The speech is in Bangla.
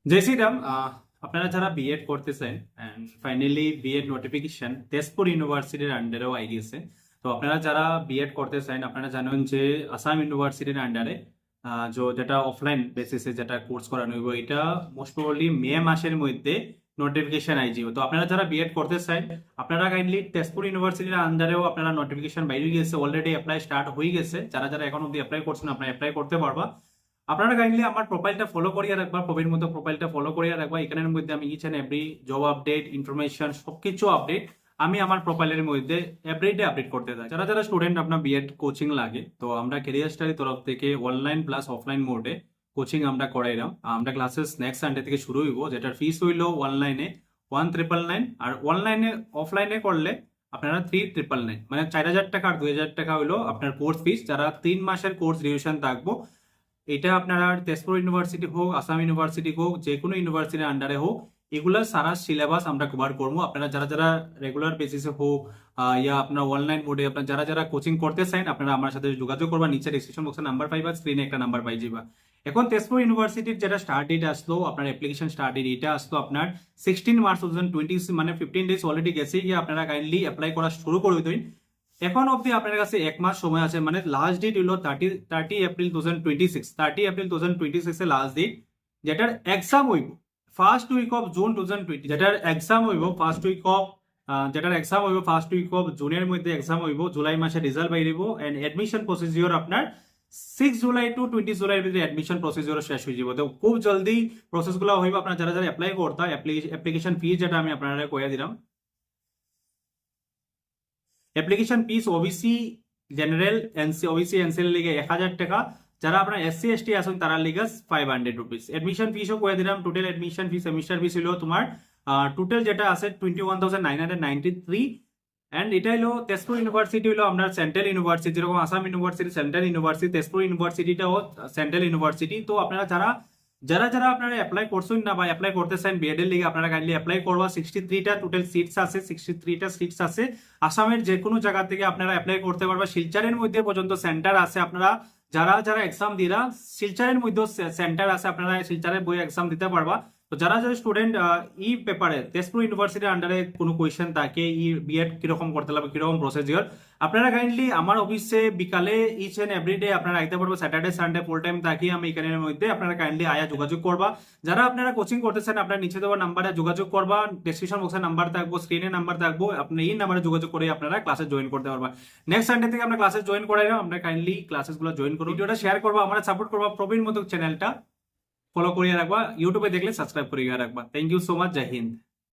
জয় শ্রীরাম। আপনারা যারা বিএড করতেছেন and finally BEd notification Tezpur ইউনিভার্সিটির আন্ডারেও আই গেছে। তো আপনারা যারা বিএড করতেছেন আপনারা জানেন যে আসাম ইউনিভার্সিটির আন্ডারে যেটা অফলাইন বেসিসে যেটা কোর্স করানো হইব এটা মোস্ট প্রবাবলি মে মাসের মধ্যে নোটিফিকেশন আইজিব। তো আপনারা যারা বিএড করতে চান আপনারা কাইন্ডলি তেজপুর ইউনিভার্সিটির আন্ডারেও আপনারা নোটিফিকেশন বাইরে গেছে, অলরেডি অ্যাপ্লাই স্টার্ট হয়ে গেছে। যারা যারা এখন অব্দি অ্যাপ্লাই করছেন আপনারা অ্যাপ্লাই করতে পারবা। আপনারা কাইন্ডলি আমার প্রোফাইলটা ফলো করিয়া রাখবা, প্রবীর মতো প্রোফাইলটা ফলো করিয়া রাখবা। এখানের মধ্যে আমি each and every job update information সবকিছু আপডেট আমি আমার প্রোফাইলের মধ্যে এভরিডে আপডেট করতে থাকি। যারা যারা স্টুডেন্ট আপনার বিএড কোচিং লাগে তো আমরা ক্যারিয়ার স্টাডির তরফ থেকে অনলাইন প্লাস অফলাইন মোডে কোচিং আমরা করাইলাম। আমরা ক্লাসেস নেক্সট সানডে থেকে শুরু হইব, যেটার ফিস হইল অনলাইনে 1999 আর অনলাইনে অফলাইনে করলে আপনারা 3,999, মানে 4,000 টাকা আর 2,000 টাকা হইলো আপনার কোর্স ফিস। যারা 3 মাসের কোর্স ডিউরেশন থাকবো, এটা আপনারা তেজপুর ইউনিভার্সিটি হোক, আসাম ইউনিভার্সিটি হোক, যে কোনো ইউনিভার্সিটির আন্ডারে হোক, এগুলা সারা সিলেবাস আমরা কভার করবো। আপনারা যারা যারা রেগুলার বেসিসে হোক ইয়া আপনার অনলাইন মোডে আপনার যারা যারা কোচিং করতে চান আপনারা আমার সাথে যোগাযোগ করবা। নিচে ডিসক্রিপশন বক্সে নাম্বার পাইবা, স্ক্রিনে একটা নাম্বার পাই যাবা। এখন তেজপুর ইউনিভার্সিটির যেটা স্টার্ট ডেট আসলো, আপনার অ্যাপ্লিকেশন স্টার্ট ডেট এটা আসলো আপনার 16 মার্চ 2020, মানে 15 ডেজ অলরেডি গেছে। গিয়ে আপনারা কাইন্ডলি অ্যাপ্লাই করা শুরু করে দিন। এখন অব্দি আপনার কাছে এক মাস সময় আছে, মানে লাস্ট ডেট হলো 30 এপ্রিল 2026। 30 এপ্রিল 2026 এ লাস্ট ডেট, যেটার এক্সাম হইব ফার্স্ট উইক অফ জুন 2020। যেটার এক্সাম হইব ফার্স্ট উইক অফ জুনের মধ্যে এক্সাম হইব। জুলাই মাসে রেজাল্ট বাইরিব এন্ড এডমিশন প্রসিজিওর আপনার 6 জুলাই টু 20 জুলাইয়ের ভিতরে এডমিশন প্রসিজিওর শেষ হয়ে যাব। তো খুব জলদি প্রসেসগুলো হইব। আপনারা যারা যারা অ্যাপ্লাই করতা অ্যাপ্লিকেশন ফি যেটা আমি আপনারা কইয়া দিলাম, application fees OBC general OBC NCL লিগে 1,000 টাকা। যারা আপনার এসসি এসটি আছেন তারা লিগে 500 রুপিস। এডমিশন ফিসও করে দিলাম। টোটাল এডমিশন ফি সেমিস্টার ফিস হলো তোমার টোটাল যেটা আছে 21,993। এন্ড এটা হলো তেজপুর ইউনিভার্সিটি হলো আপনার সেন্ট্রাল ইউনিভার্সিটি, যেরকম Assam university central university, Tezpur ইউনিভার্সিটিটাও সেন্ট্রাল ইউনিভার্সিটি। তো আপনারা যারা যারা যারা আপনারা অ্যাপ্লাই করছেন না বা অ্যাপ্লাই করতে চান বিএড এর লিগে আপনারা কাইন্ডলি অ্যাপ্লাই করবা। 63টা টোটাল সিটস আছে, 63টা সিটস আছে। আসামের যে কোনো জায়গা থেকে আপনারা অ্যাপ্লাই করতে পারবা। শিলচরের মধ্যে পর্যন্ত সেন্টার আছে। আপনারা যারা যারা এক্সাম দিরা শিলচরের মধ্যে সেন্টার আছে, আপনারা শিলচরের বই এক্সাম দিতে পারবা। তো যারা যারা স্টুডেন্ট ই পেপারে তেজপুর ইউনিভার্সিটির আন্ডারে কোনো কোয়েশ্চেন থাকে, ই বিএড কিরকম করতে লাগবে কিরকম প্রসিজিওর, আপনারা কাইন্ডলি আমার অফিসে বিকালে ইচ এন্ড এভরিডে আপনারা আইতে পারবো। স্যাটারডে সানডে ফুল টাইম থাকি আমি এখানের মধ্যে। আপনারা কাইন্ডলি আয়া যোগাযোগ করবা। যারা আপনারা কোচিং করতেছেন আপনারা নিচে দেওয়া নাম্বারে যোগাযোগ করবা। ডেসক্রিপশন বক্সে নাম্বার থাকবো, স্ক্রিনে নাম্বার থাকবো, আপনি এই নাম্বারে যোগাযোগ করে আপনারা ক্লাসে জয়েন করতে পারবা। নেক্সট সানডে থেকে আমরা ক্লাসে জয়েন করাইলাম। আমরা কাইন্ডলি ক্লাসেস গুলো জয়েন করবো, ভিডিওটা শেয়ার করবো, আমরা সাপোর্ট করবো। প্রবীণ মতো চ্যানেলটা ফলো করিয়া রাখবা, ইউটিউবে দেখলে সাবস্ক্রাইব করিয়া রাখবা। Thank you so much. জয় হিন্দ।